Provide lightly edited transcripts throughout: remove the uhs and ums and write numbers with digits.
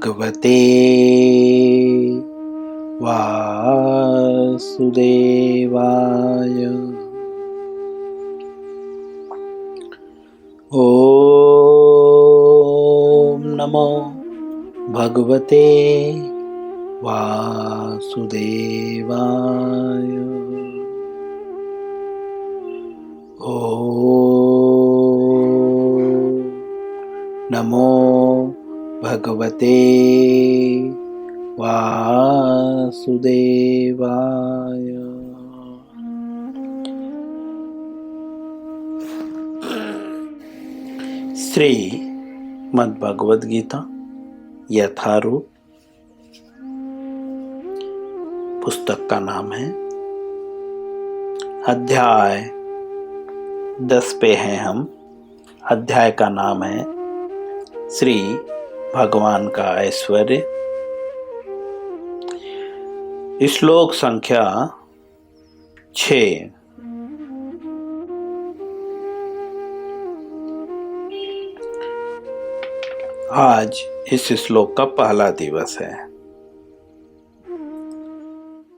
भगवते वासुदेवाय। ओम नमो भगवते वासुदेवाय। ओम नमो भगवते वासुदेवाय। श्री मद्भगवद गीता यथारूप पुस्तक का नाम है। अध्याय 10 पे हैं हम। अध्याय का नाम है श्री भगवान का ऐश्वर्य। श्लोक संख्या 6। आज इस श्लोक का पहला दिवस है।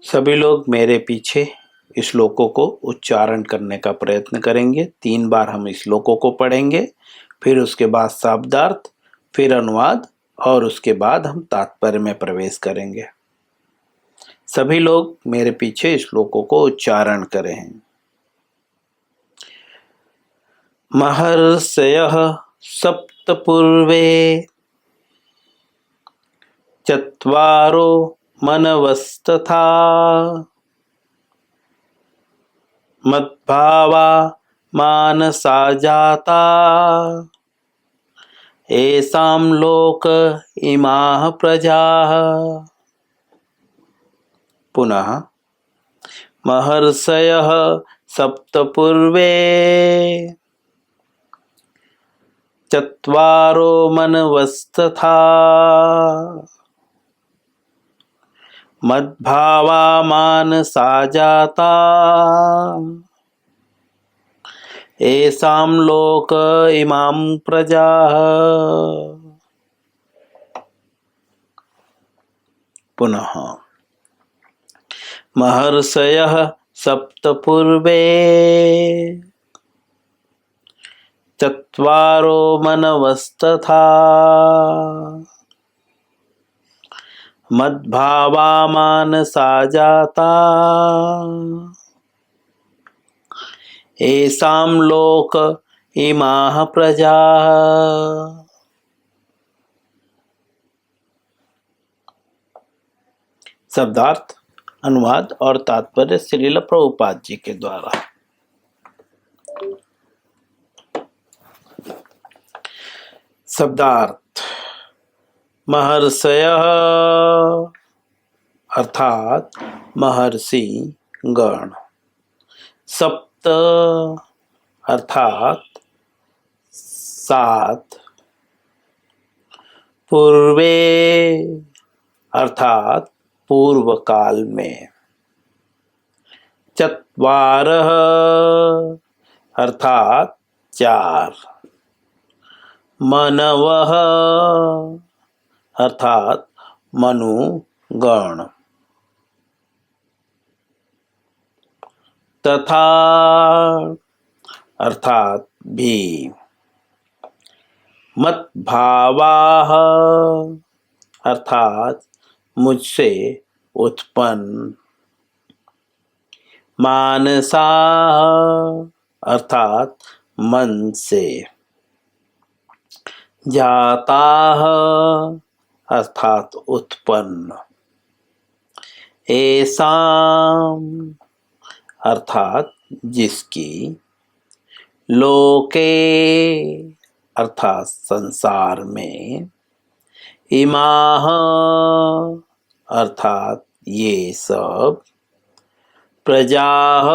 सभी लोग मेरे पीछे श्लोकों को उच्चारण करने का प्रयत्न करेंगे। 3 बार हम श्लोकों को पढ़ेंगे, फिर उसके बाद शब्दार्थ, फिर अनुवाद और उसके बाद हम तात्पर्य में प्रवेश करेंगे। सभी लोग मेरे पीछे श्लोकों को उच्चारण करें। महर्षयः सप्तपूर्वे चत्वारो मनवस्तथा मद्भावा मानसा जाता येषां लोक इमाः प्रजाः। पुनः महर्षयः सप्तपूर्वे चत्वारो मनवस्तथा मद्भावा मानसा जाता येषां लोक इमां प्रजाः। पुनः महर्षयः सप्तपूर्वे चत्वारो मनवस्तथा मद्भावा मानसा जाता येषां लोक इमाः प्रजाः। शब्दार्थ, अनुवाद और तात्पर्य श्रील प्रभुपाद जी के द्वारा। शब्दार्थ। महर्षयः अर्थात महर्षि गण। सप्त अर्थात 7। पूर्वे अर्थात पूर्व काल में। चत्वारः अर्थात 4। मनवः अर्थात मनुगण। तथा अर्थात भी। मद्भावाः अर्थात मुझसे उत्पन्न। मानसाः अर्थात मन से। जाताः अर्थात उत्पन्न। येषां अर्थात जिसकी। लोके अर्थात संसार में। इमाः अर्थात ये सब। प्रजाः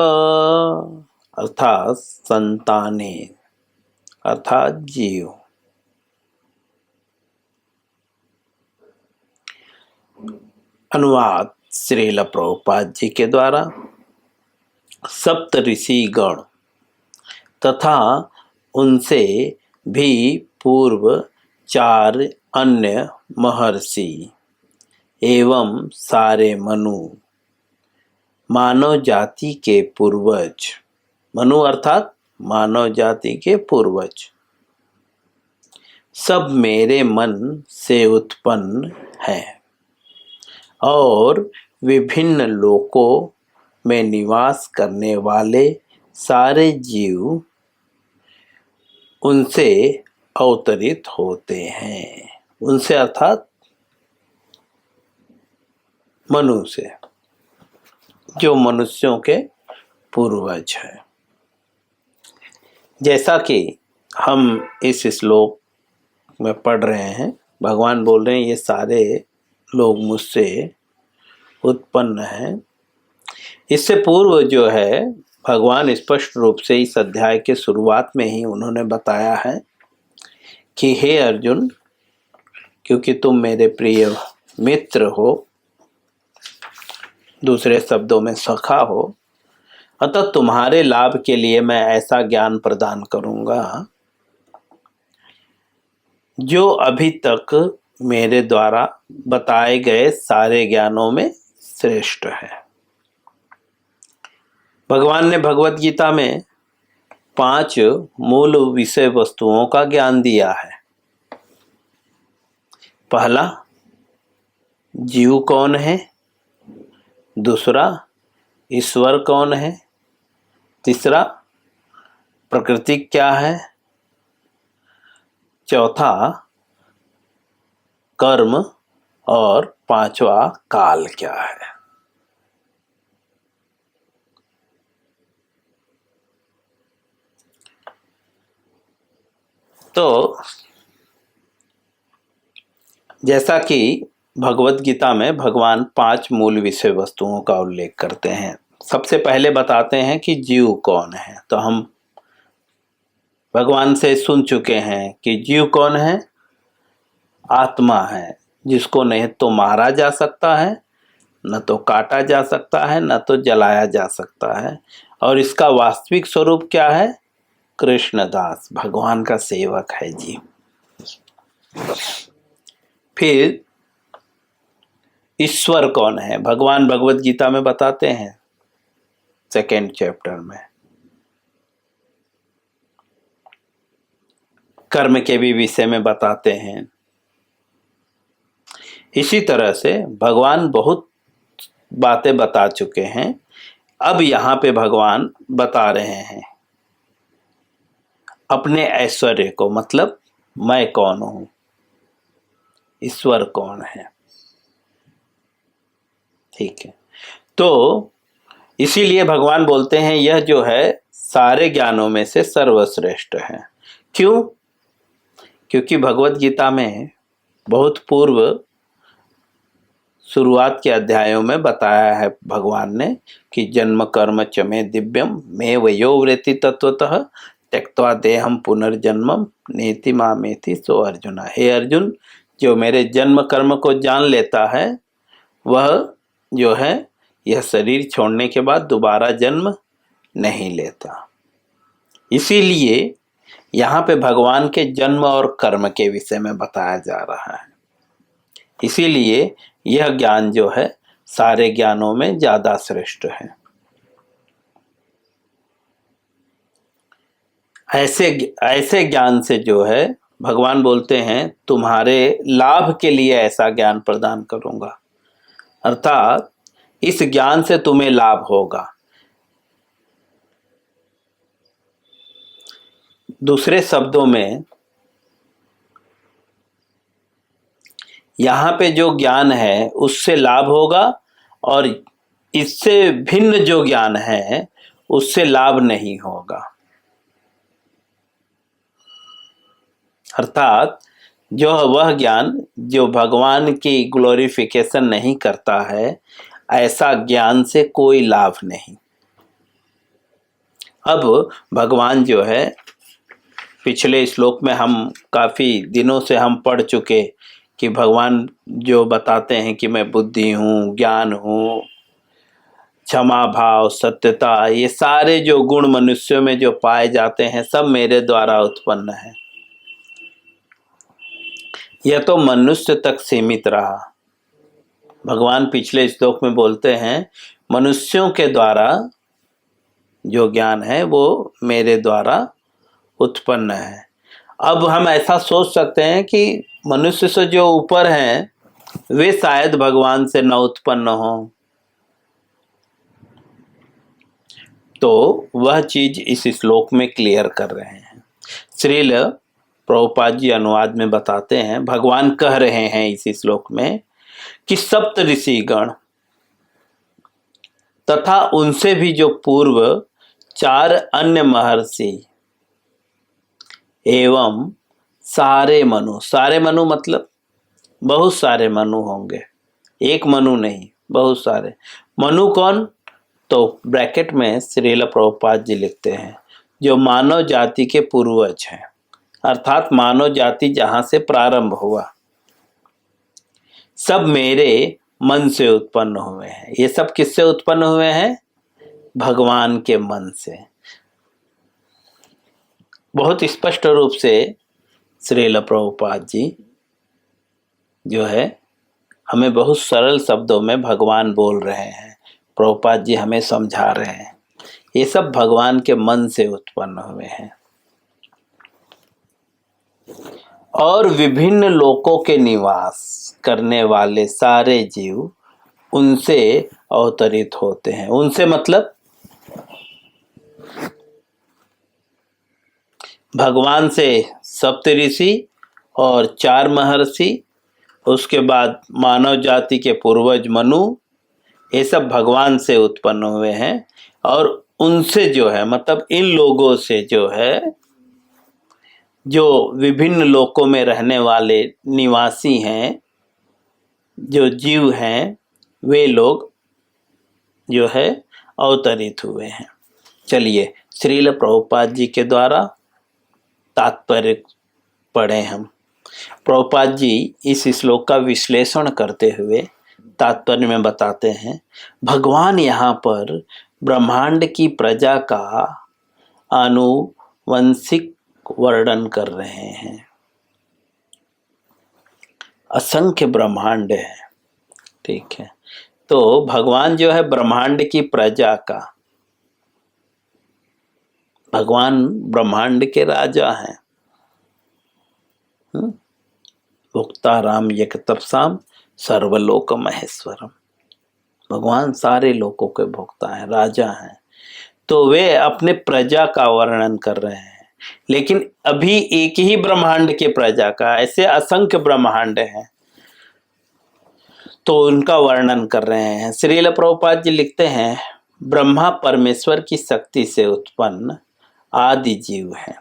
अर्थात संतानें अर्थात जीव। अनुवाद श्रील प्रभुपाद जी के द्वारा। सप्त ऋषि गण तथा उनसे भी पूर्व 4 अन्य महर्षि एवं सारे मनु मानव जाति के पूर्वज, मनु अर्थात मानव जाति के पूर्वज, सब मेरे मन से उत्पन्न है और विभिन्न लोकों में निवास करने वाले सारे जीव उनसे अवतरित होते हैं। उनसे अर्थात मनु से, जो मनुष्यों के पूर्वज है। जैसा कि हम इस श्लोक में पढ़ रहे हैं, भगवान बोल रहे हैं ये सारे लोग मुझसे उत्पन्न हैं। इससे पूर्व जो है भगवान स्पष्ट रूप से इस अध्याय के शुरुआत में ही उन्होंने बताया है कि हे अर्जुन, क्योंकि तुम मेरे प्रिय मित्र हो, दूसरे शब्दों में सखा हो, अतः तुम्हारे लाभ के लिए मैं ऐसा ज्ञान प्रदान करूंगा जो अभी तक मेरे द्वारा बताए गए सारे ज्ञानों में श्रेष्ठ है। भगवान ने भगवत गीता में 5 मूल विषय वस्तुओं का ज्ञान दिया है। पहला, जीव कौन है। दूसरा, ईश्वर कौन है। तीसरा, प्रकृति क्या है। चौथा, कर्म। और पांचवा, काल क्या है। तो जैसा कि भगवत गीता में भगवान 5 मूल विषय वस्तुओं का उल्लेख करते हैं। सबसे पहले बताते हैं कि जीव कौन है। तो हम भगवान से सुन चुके हैं कि जीव कौन है। आत्मा है, जिसको नहीं तो मारा जा सकता है, न तो काटा जा सकता है, न तो जलाया जा सकता है। और इसका वास्तविक स्वरूप क्या है। कृष्णदास, भगवान का सेवक है जीव। फिर ईश्वर कौन है, भगवान भगवत गीता में बताते हैं 2nd चैप्टर में। कर्म के भी विषय में बताते हैं। इसी तरह से भगवान बहुत बातें बता चुके हैं। अब यहाँ पे भगवान बता रहे हैं अपने ऐश्वर्य को, मतलब मैं कौन हूं, ईश्वर कौन है। ठीक है, तो इसीलिए भगवान बोलते हैं यह जो है सारे ज्ञानों में से सर्वश्रेष्ठ है। क्यों? क्योंकि भगवत गीता में बहुत पूर्व शुरुआत के अध्यायों में बताया है भगवान ने कि जन्म कर्म च मे दिव्यम मे वयोवृत्ति तत्वतः त्यक्त्वा देहम पुनर्जन्मम नेति मामेति सो अर्जुना। हे अर्जुन, जो मेरे जन्म कर्म को जान लेता है वह जो है यह शरीर छोड़ने के बाद दोबारा जन्म नहीं लेता। इसीलिए यहाँ पे भगवान के जन्म और कर्म के विषय में बताया जा रहा है। इसीलिए यह ज्ञान जो है सारे ज्ञानों में ज्यादा श्रेष्ठ है। ऐसे ज्ञान से जो है भगवान बोलते हैं तुम्हारे लाभ के लिए ऐसा ज्ञान प्रदान करूंगा, अर्थात इस ज्ञान से तुम्हें लाभ होगा। दूसरे शब्दों में यहाँ पे जो ज्ञान है उससे लाभ होगा और इससे भिन्न जो ज्ञान है उससे लाभ नहीं होगा। अर्थात जो वह ज्ञान जो भगवान की ग्लोरिफिकेशन नहीं करता है, ऐसा ज्ञान से कोई लाभ नहीं। अब भगवान जो है पिछले श्लोक में हम काफी दिनों से हम पढ़ चुके कि भगवान जो बताते हैं कि मैं बुद्धि हूँ, ज्ञान हूँ, क्षमा भाव, सत्यता, ये सारे जो गुण मनुष्यों में जो पाए जाते हैं सब मेरे द्वारा उत्पन्न है। यह तो मनुष्य तक सीमित रहा। भगवान पिछले श्लोक में बोलते हैं मनुष्यों के द्वारा जो ज्ञान है वो मेरे द्वारा उत्पन्न है। अब हम ऐसा सोच सकते हैं कि मनुष्य से जो ऊपर हैं वे शायद भगवान से न उत्पन्न हो, तो वह चीज इस श्लोक में क्लियर कर रहे हैं। श्रील प्रभुपाद जी अनुवाद में बताते हैं, भगवान कह रहे हैं इस श्लोक में कि सप्त ऋषिगण तथा उनसे भी जो पूर्व 4 अन्य महर्षि एवं सारे मनु मतलब बहुत सारे मनु होंगे, एक मनु नहीं, बहुत सारे मनु। कौन? तो ब्रैकेट में श्रील प्रभुपाद जी लिखते हैं जो मानव जाति के पूर्वज हैं, अर्थात मानव जाति जहां से प्रारंभ हुआ, सब मेरे मन से उत्पन्न हुए हैं। ये सब किससे उत्पन्न हुए हैं? भगवान के मन से। बहुत स्पष्ट रूप से श्रील प्रभुपाद जी जो है हमें बहुत सरल शब्दों में भगवान बोल रहे हैं। प्रभुपाद जी हमें समझा रहे हैं ये सब भगवान के मन से उत्पन्न हुए हैं और विभिन्न लोकों के निवास करने वाले सारे जीव उनसे अवतरित होते हैं। उनसे मतलब भगवान से सप्त ऋषि और 4 महर्षि, उसके बाद मानव जाति के पूर्वज मनु, ये सब भगवान से उत्पन्न हुए हैं। और उनसे जो है मतलब इन लोगों से जो है जो विभिन्न लोकों में रहने वाले निवासी हैं, जो जीव हैं, वे लोग जो है अवतरित हुए हैं। चलिए श्रील प्रभुपाद जी के द्वारा तात्पर्य पढ़े हम। प्रभुपाद जी इस श्लोक का विश्लेषण करते हुए तात्पर्य में बताते हैं, भगवान यहाँ पर ब्रह्मांड की प्रजा का आनुवंशिक वर्णन कर रहे हैं। असंख्य ब्रह्मांड है, ठीक है। तो भगवान जो है ब्रह्मांड की प्रजा का, भगवान ब्रह्मांड के राजा हैं। भोक्ता राम यक तपसाम सर्वलोक महेश्वरम। भगवान सारे लोकों के भोक्ता हैं, राजा हैं। तो वे अपने प्रजा का वर्णन कर रहे हैं, लेकिन अभी एक ही ब्रह्मांड के प्रजा का, ऐसे असंख्य ब्रह्मांड हैं, तो उनका वर्णन कर रहे हैं। श्रील प्रभुपाद जी लिखते हैं, ब्रह्मा परमेश्वर की शक्ति से उत्पन्न आदि जीव है।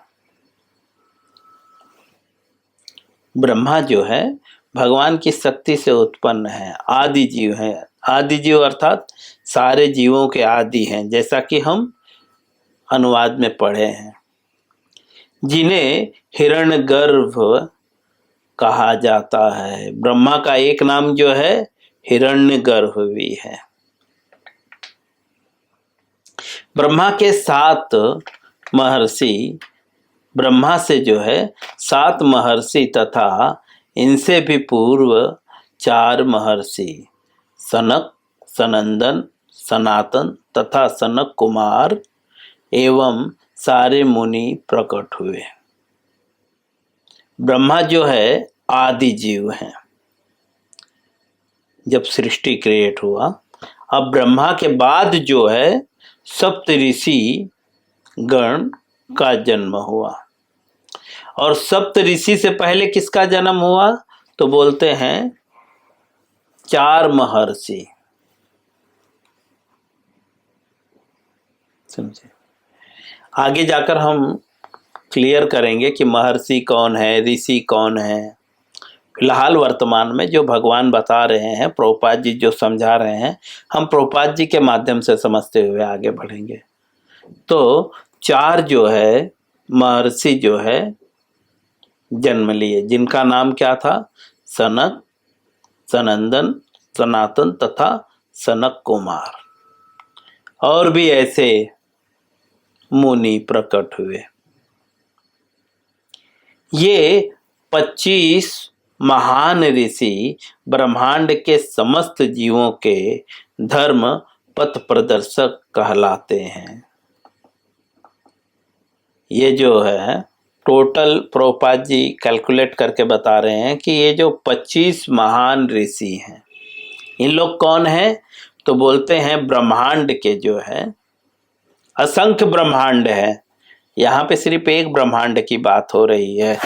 ब्रह्मा जो है भगवान की शक्ति से उत्पन्न है, आदि जीव है। आदि जीव अर्थात सारे जीवों के आदि हैं, जैसा कि हम अनुवाद में पढ़े हैं। जिन्हें हिरण्यगर्भ कहा जाता है। ब्रह्मा का एक नाम जो है हिरण्यगर्भ भी है। ब्रह्मा के 7 महर्षि, ब्रह्मा से जो है 7 महर्षि तथा इनसे भी पूर्व 4 महर्षि सनक, सनंदन, सनातन तथा सनक कुमार एवं सारे मुनि प्रकट हुए। ब्रह्मा जो है आदि जीव हैं जब सृष्टि क्रिएट हुआ। अब ब्रह्मा के बाद जो है सप्त ऋषि गण का जन्म हुआ। और सप्त ऋषि से पहले किसका जन्म हुआ? तो बोलते हैं 4 महर्षि। समझे? आगे जाकर हम क्लियर करेंगे कि महर्षि कौन है, ऋषि कौन है। फिलहाल वर्तमान में जो भगवान बता रहे हैं, प्रभुपाद जी जो समझा रहे हैं, हम प्रभुपाद जी के माध्यम से समझते हुए आगे बढ़ेंगे। तो 4 जो है महर्षि जो है जन्म लिए, जिनका नाम क्या था? सनक, सनंदन, सनातन तथा सनक कुमार। और भी ऐसे मुनि प्रकट हुए। ये 25 महान ऋषि ब्रह्मांड के समस्त जीवों के धर्म पथ प्रदर्शक कहलाते हैं। ये जो है टोटल प्रभुपाद जी कैलकुलेट करके बता रहे हैं कि ये जो 25 महान ऋषि हैं, इन लोग कौन हैं? तो बोलते हैं ब्रह्मांड के जो है असंख्य ब्रह्मांड है, यहाँ पे सिर्फ एक ब्रह्मांड की बात हो रही है।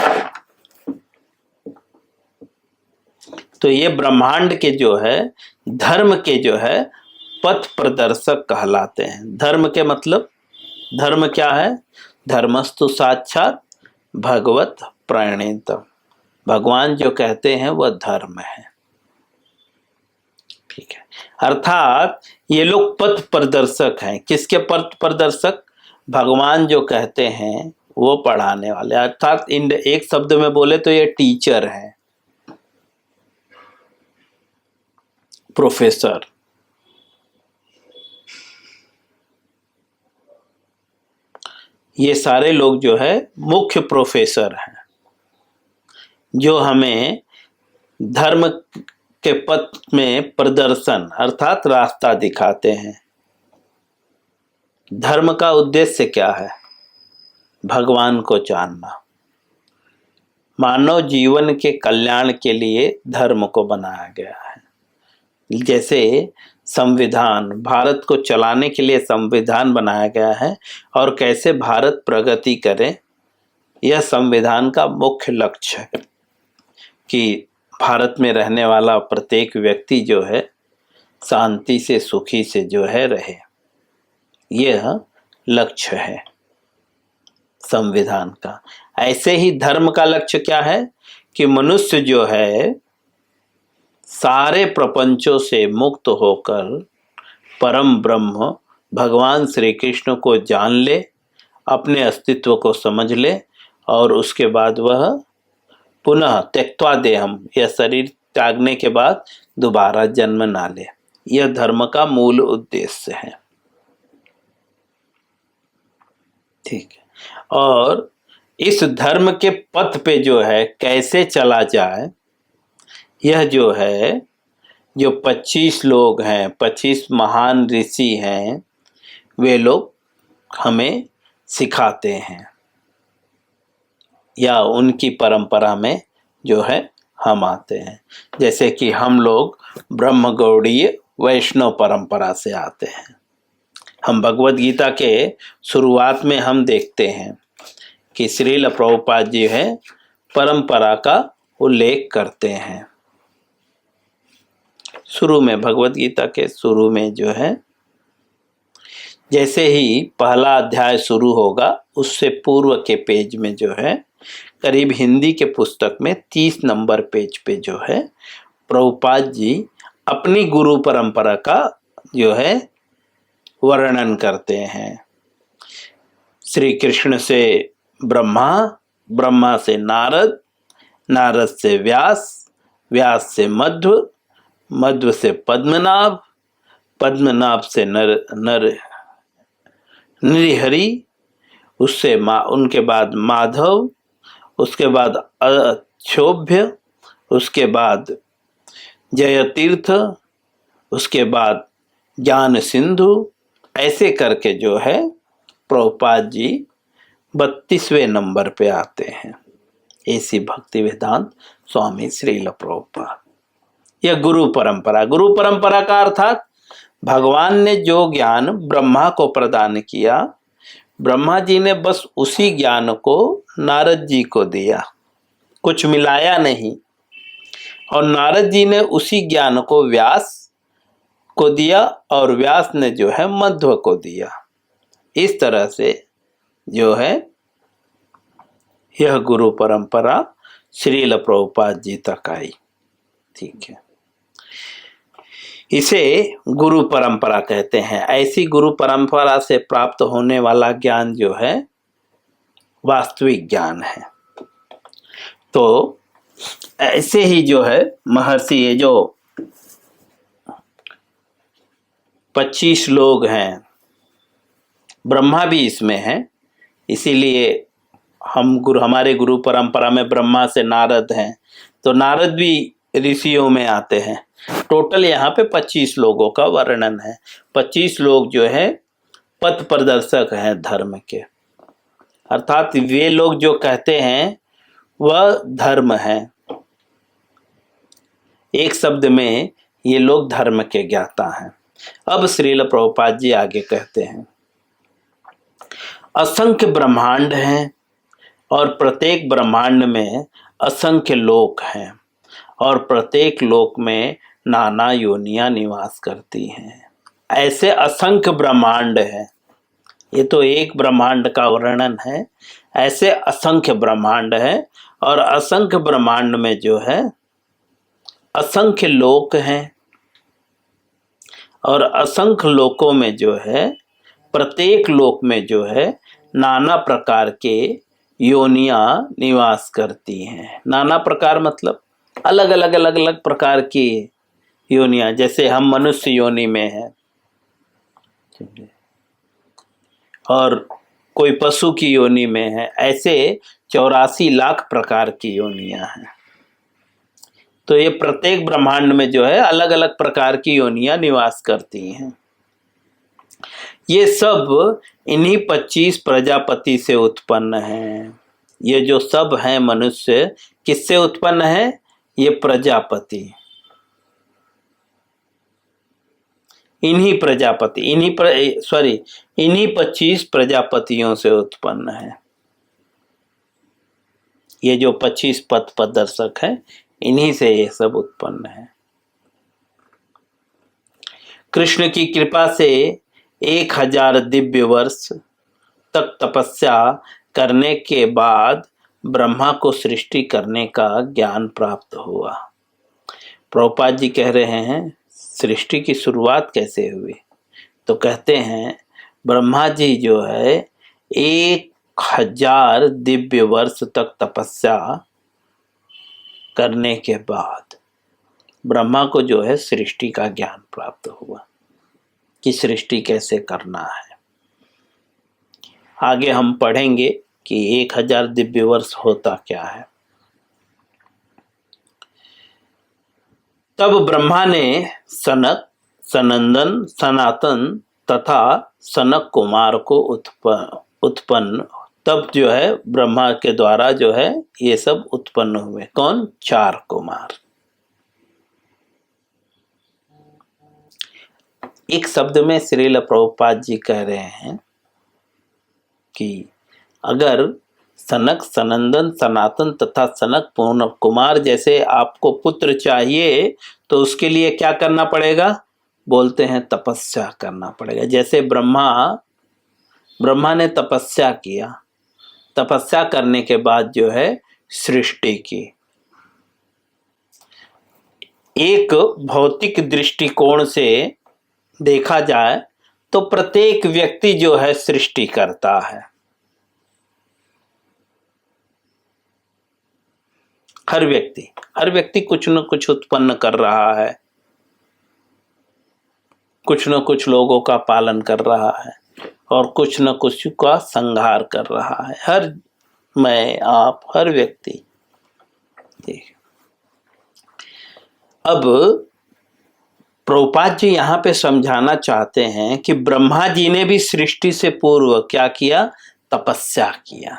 तो ये ब्रह्मांड के जो है धर्म के जो है पथ प्रदर्शक कहलाते हैं। धर्म के मतलब, धर्म क्या है? धर्मस्तु साक्षात भगवत प्रणीतम। भगवान जो कहते हैं वह धर्म है। ठीक है, अर्थात ये लोग पथ प्रदर्शक हैं। किसके पथ प्रदर्शक? भगवान जो कहते हैं वो पढ़ाने वाले, अर्थात इन एक शब्द में बोले तो ये टीचर है, प्रोफेसर। ये सारे लोग जो है मुख्य प्रोफेसर हैं, जो हमें धर्म के पथ में प्रदर्शन अर्थात रास्ता दिखाते हैं। धर्म का उद्देश्य क्या है? भगवान को जानना। मानव जीवन के कल्याण के लिए धर्म को बनाया गया है। जैसे संविधान, भारत को चलाने के लिए संविधान बनाया गया है, और कैसे भारत प्रगति करे, यह संविधान का मुख्य लक्ष्य है कि भारत में रहने वाला प्रत्येक व्यक्ति जो है शांति से, सुखी से जो है रहे। यह लक्ष्य है संविधान का। ऐसे ही धर्म का लक्ष्य क्या है कि मनुष्य जो है सारे प्रपंचों से मुक्त होकर परम ब्रह्म भगवान श्री कृष्ण को जान ले, अपने अस्तित्व को समझ ले, और उसके बाद वह पुनः त्यक्त्वा देहम, यह शरीर त्यागने के बाद दोबारा जन्म ना ले। यह धर्म का मूल उद्देश्य है। ठीक है, और इस धर्म के पथ पे जो है कैसे चला जाए, यह जो है जो 25 लोग हैं, 25 महान ऋषि हैं, वे लोग हमें सिखाते हैं, या उनकी परंपरा में जो है हम आते हैं। जैसे कि हम लोग ब्रह्म गौड़ीय वैष्णव परंपरा से आते हैं। हम भगवद गीता के शुरुआत में हम देखते हैं कि श्रील प्रभुपाद जी है परंपरा का उल्लेख करते हैं। शुरू में, भगवद गीता के शुरू में जो है, जैसे ही पहला अध्याय शुरू होगा उससे पूर्व के पेज में जो है, करीब हिंदी के पुस्तक में 30 नंबर पेज पे जो है प्रभुपाद जी अपनी गुरु परंपरा का जो है वर्णन करते हैं। श्री कृष्ण से ब्रह्मा, ब्रह्मा से नारद, नारद से व्यास, व्यास से मध्व, मध्व से पद्मनाभ, पद्मनाभ से नृहरि, उससे उनके बाद माधव, उसके बाद अक्षोभ्य, उसके बाद जयतीर्थ, उसके बाद ज्ञान सिंधु। ऐसे करके जो है प्रभुपाद जी 32वें नंबर पे आते हैं। ऐसी भक्ति वेदांत स्वामी श्रील प्रभुपाद। यह गुरु परंपरा। गुरु परंपरा का अर्थात भगवान ने जो ज्ञान ब्रह्मा को प्रदान किया, ब्रह्मा जी ने बस उसी ज्ञान को नारद जी को दिया, कुछ मिलाया नहीं, और नारद जी ने उसी ज्ञान को व्यास को दिया, और व्यास ने जो है मध्व को दिया। इस तरह से जो है यह गुरु परंपरा श्रील प्रभुपाद जी तक आई। ठीक है, इसे गुरु परंपरा कहते हैं। ऐसी गुरु परंपरा से प्राप्त होने वाला ज्ञान जो है वास्तविक ज्ञान है। तो ऐसे ही जो है महर्षि, ये जो 25 लोग हैं, ब्रह्मा भी इसमें हैं, इसीलिए हमारे गुरु परंपरा में ब्रह्मा से नारद हैं, तो नारद भी ऋषियों में आते हैं। टोटल यहाँ पे 25 लोगों का वर्णन है। 25 लोग जो है पथ प्रदर्शक हैं धर्म के, अर्थात वे लोग जो कहते हैं वह धर्म है। एक शब्द में ये लोग धर्म के ज्ञाता हैं। अब श्रील प्रभुपाद जी आगे कहते हैं, असंख्य ब्रह्मांड हैं और प्रत्येक ब्रह्मांड में असंख्य लोक हैं और प्रत्येक लोक में नाना योनियां निवास करती हैं। ऐसे असंख्य ब्रह्मांड है, ये तो एक ब्रह्मांड का वर्णन है, ऐसे असंख्य ब्रह्मांड है और असंख्य ब्रह्मांड में जो है असंख्य लोक हैं और असंख्य लोकों में जो है प्रत्येक लोक में जो है नाना प्रकार के योनियां निवास करती हैं। नाना प्रकार मतलब अलग अलग प्रकार की योनियां, जैसे हम मनुष्य योनि में हैं और कोई पशु की योनि में है, ऐसे 84 लाख प्रकार की योनियां हैं। तो ये प्रत्येक ब्रह्मांड में जो है अलग अलग प्रकार की योनियां निवास करती हैं। ये सब इन्हीं 25 प्रजापति से उत्पन्न हैं। ये जो सब हैं मनुष्य किससे उत्पन्न है? ये प्रजापति, इन्हीं 25 प्रजापतियों से उत्पन्न है। ये जो 25 पथ प्रदर्शक है इन्हीं से ये सब उत्पन्न है। कृष्ण की कृपा से 1000 दिव्य वर्ष तक तपस्या करने के बाद ब्रह्मा को सृष्टि करने का ज्ञान प्राप्त हुआ। प्रभुपाद जी कह रहे हैं सृष्टि की शुरुआत कैसे हुई, तो कहते हैं ब्रह्मा जी जो है 1000 दिव्य वर्ष तक तपस्या करने के बाद ब्रह्मा को जो है सृष्टि का ज्ञान प्राप्त हुआ कि सृष्टि कैसे करना है। आगे हम पढ़ेंगे कि 1000 दिव्य वर्ष होता क्या है। तब ब्रह्मा ने सनक, सनंदन, सनातन तथा सनक कुमार को उत्पन्न तब जो है ब्रह्मा के द्वारा जो है ये सब उत्पन्न हुए। कौन? 4 कुमार। एक शब्द में श्रील प्रभुपाद जी कह रहे हैं कि अगर सनक, सनंदन, सनातन तथा सनक कुमार जैसे आपको पुत्र चाहिए तो उसके लिए क्या करना पड़ेगा? बोलते हैं तपस्या करना पड़ेगा। जैसे ब्रह्मा ने तपस्या किया, तपस्या करने के बाद जो है सृष्टि की। एक भौतिक दृष्टिकोण से देखा जाए तो प्रत्येक व्यक्ति जो है सृष्टि करता है। हर व्यक्ति कुछ न कुछ उत्पन्न कर रहा है, कुछ न कुछ लोगों का पालन कर रहा है और कुछ न कुछ का संहार कर रहा है। हर व्यक्ति। अब प्रभुपाद जी यहाँ पे समझाना चाहते हैं कि ब्रह्मा जी ने भी सृष्टि से पूर्व क्या किया? तपस्या किया।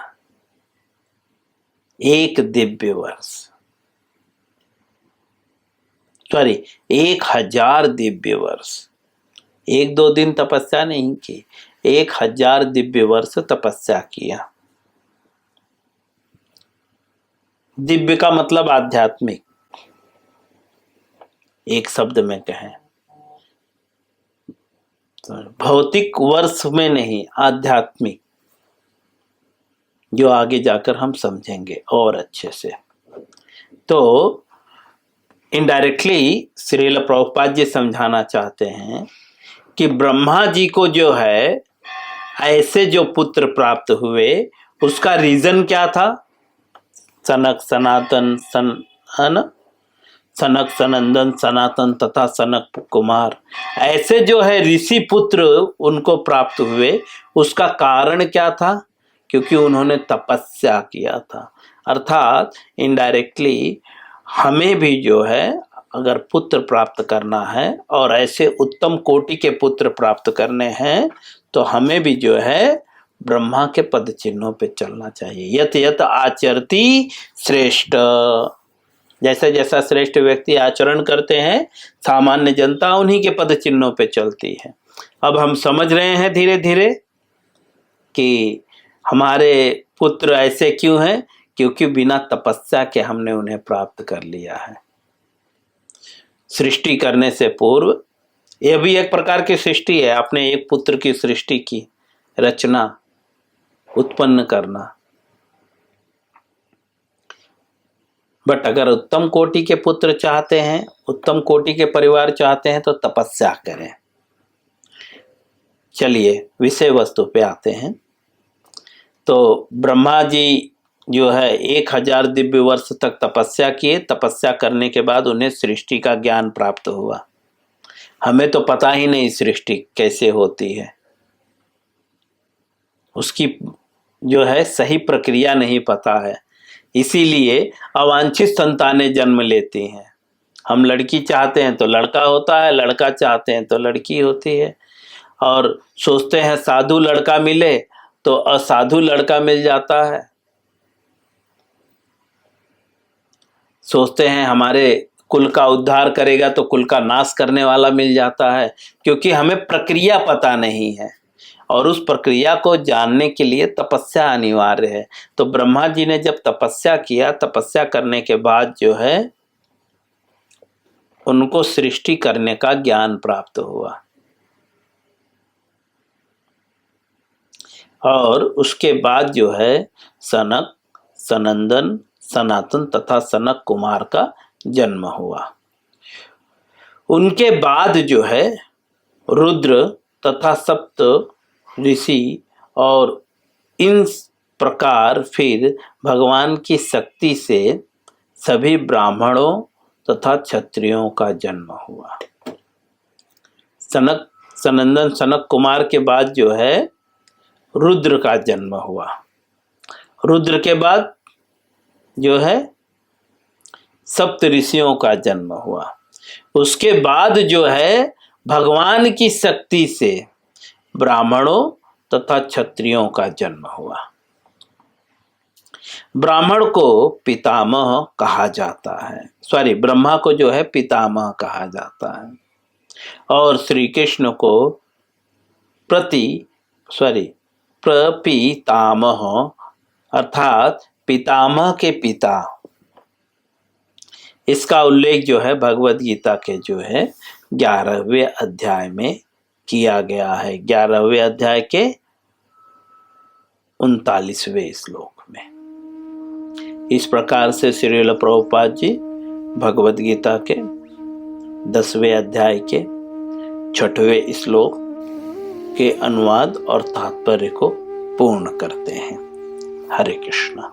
1000 दिव्य वर्ष, 1-2 दिन तपस्या नहीं की, 1000 दिव्य वर्ष तपस्या किया। दिव्य का मतलब आध्यात्मिक, एक शब्द में कहें तो भौतिक वर्ष में नहीं, आध्यात्मिक, जो आगे जाकर हम समझेंगे और अच्छे से। तो इनडायरेक्टली श्रील प्रभुपाद जी समझाना चाहते हैं कि ब्रह्मा जी को जो है ऐसे जो पुत्र प्राप्त हुए उसका रीजन क्या था? सनक, सनातन, सनक, सनंदन, सनातन तथा सनक कुमार, ऐसे जो है ऋषि पुत्र उनको प्राप्त हुए। उसका कारण क्या था? क्योंकि उन्होंने तपस्या किया था। अर्थात इनडायरेक्टली हमें भी जो है अगर पुत्र प्राप्त करना है और ऐसे उत्तम कोटि के पुत्र प्राप्त करने हैं तो हमें भी जो है ब्रह्मा के पद चिन्हों पे चलना चाहिए। यत यत आचरति श्रेष्ठ, जैसा जैसा श्रेष्ठ व्यक्ति आचरण करते हैं सामान्य जनता उन्हीं के पद चिन्हों पे चलती है। अब हम समझ रहे हैं धीरे धीरे कि हमारे पुत्र ऐसे क्यों हैं, क्योंकि बिना तपस्या के हमने उन्हें प्राप्त कर लिया है। सृष्टि करने से पूर्व यह भी एक प्रकार की सृष्टि है, आपने एक पुत्र की सृष्टि की, रचना, उत्पन्न करना। बट अगर उत्तम कोटि के पुत्र चाहते हैं, उत्तम कोटि के परिवार चाहते हैं तो तपस्या करें। चलिए विषय वस्तु पे आते हैं। तो ब्रह्मा जी जो है 1000 दिव्य वर्ष तक तपस्या किए। तपस्या करने के बाद उन्हें सृष्टि का ज्ञान प्राप्त हुआ। हमें तो पता ही नहीं सृष्टि कैसे होती है, उसकी जो है सही प्रक्रिया नहीं पता है, इसीलिए अवांछित संतानें जन्म लेती हैं। हम लड़की चाहते हैं तो लड़का होता है, लड़का चाहते हैं तो लड़की होती है, और सोचते हैं साधु लड़का मिले तो असाधु लड़का मिल जाता है। सोचते हैं हमारे कुल का उद्धार करेगा तो कुल का नाश करने वाला मिल जाता है, क्योंकि हमें प्रक्रिया पता नहीं है और उस प्रक्रिया को जानने के लिए तपस्या अनिवार्य है। तो ब्रह्मा जी ने जब तपस्या किया, तपस्या करने के बाद जो है उनको सृष्टि करने का ज्ञान प्राप्त हुआ, और उसके बाद जो है सनक, सनंदन, सनातन तथा सनक कुमार का जन्म हुआ। उनके बाद जो है रुद्र तथा सप्त ऋषि, और इन प्रकार फिर भगवान की शक्ति से सभी ब्राह्मणों तथा क्षत्रियों का जन्म हुआ। सनक, सनंदन, सनक कुमार के बाद जो है रुद्र का जन्म हुआ। रुद्र के बाद जो है सप्त ऋषियों का जन्म हुआ। उसके बाद जो है भगवान की शक्ति से ब्राह्मणों तथा क्षत्रियों का जन्म हुआ। ब्राह्मण को पितामह कहा जाता है, सॉरी ब्रह्मा को जो है पितामह कहा जाता है, और श्री कृष्ण को प्रपितामह अर्थात पितामह के पिता, इसका उल्लेख जो है भगवद गीता के जो है 11वें अध्याय में किया गया है। 11वें अध्याय के 39वें श्लोक में। इस प्रकार से श्रील प्रभुपाद जी भगवद गीता के 10वें अध्याय के 6वें श्लोक के अनुवाद और तात्पर्य को पूर्ण करते हैं। हरे कृष्णा।